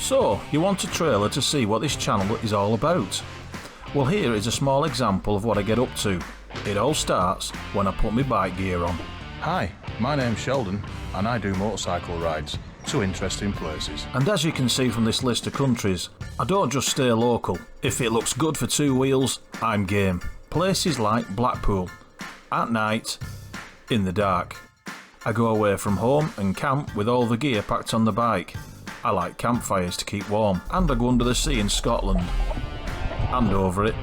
So, you want a trailer to see what this channel is all about? Well, here is a small example of what I get up to. It all starts when I put my bike gear on. Hi, my name's Sheldon and I do motorcycle rides to interesting places. And as you can see from this list of countries, I don't just stay local. If it looks good for two wheels, I'm game. Places like Blackpool, at night, in the dark. I go away from home and camp with all the gear packed on the bike. I like campfires to keep warm, and I go under the sea in Scotland. And over it.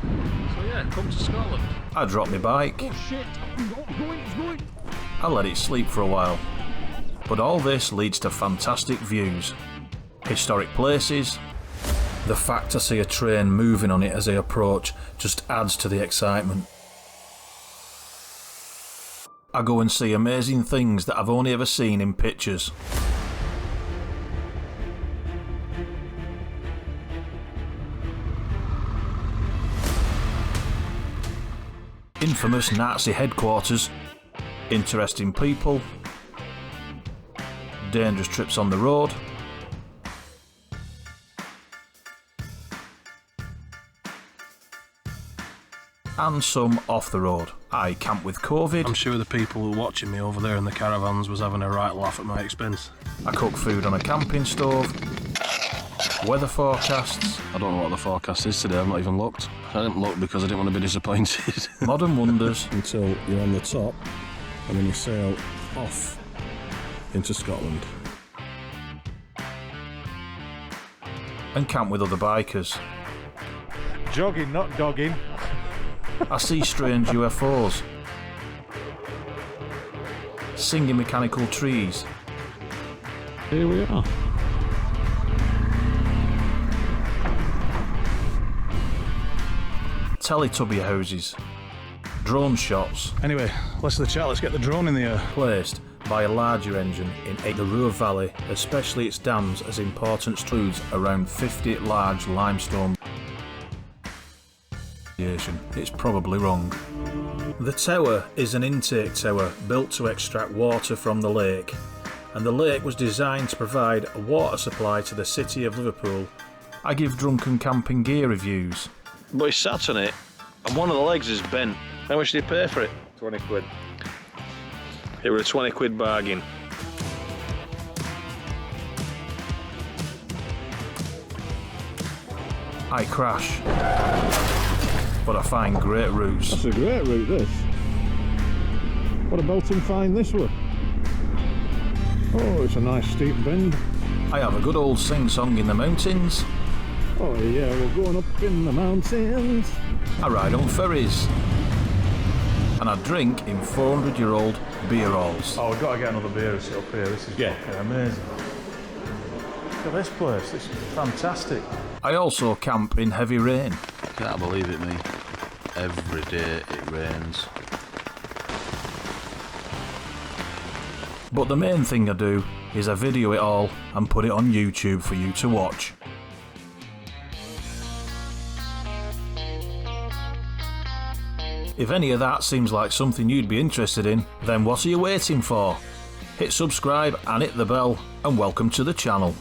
So yeah, come to Scotland. I drop my bike. Oh shit, it's going. I let it sleep for a while. But all this leads to fantastic views, historic places. The fact I see a train moving on it as I approach just adds to the excitement. I go and see amazing things that I've only ever seen in pictures. Infamous Nazi headquarters, interesting people, dangerous trips on the road, and some off the road. I camp with COVID. I'm sure the people who are watching me over there in the caravans was having a right laugh at my expense. I cook food on a camping stove. Weather forecasts. I don't know what the forecast is today, I've not even looked. I didn't look because I didn't want to be disappointed. Modern wonders. Until you're on the top and then you sail off into Scotland. And camp with other bikers. Jogging, not dogging. I see strange UFOs. Singing mechanical trees. Here we are. Teletubby houses. Drone shots. Anyway, less of the chat, let's get the drone in the air. Placed by a larger engine in the Ruhr Valley, especially its dams, as important intrudes around 50 large limestone. It's probably wrong. The tower is an intake tower built to extract water from the lake, and the lake was designed to provide a water supply to the city of Liverpool. I give drunken camping gear reviews. But he sat on it and one of the legs is bent. How much did he pay for it? 20 quid. It was a 20 quid bargain. I crash, but I find great routes. That's a great route, this. What a belting find this was. Oh, it's a nice steep bend. I have a good old sing-song in the mountains. Oh yeah, we're going up in the mountains. I ride on ferries. And I drink in 400-year-old beer halls. Oh, we've got to get another beer and sit up here. This is fucking amazing. Look at this place, this is fantastic. I also camp in heavy rain. Can't believe it, me. Every day it rains. But the main thing I do is I video it all and put it on YouTube for you to watch. If any of that seems like something you'd be interested in, then what are you waiting for? Hit subscribe and hit the bell, and welcome to the channel.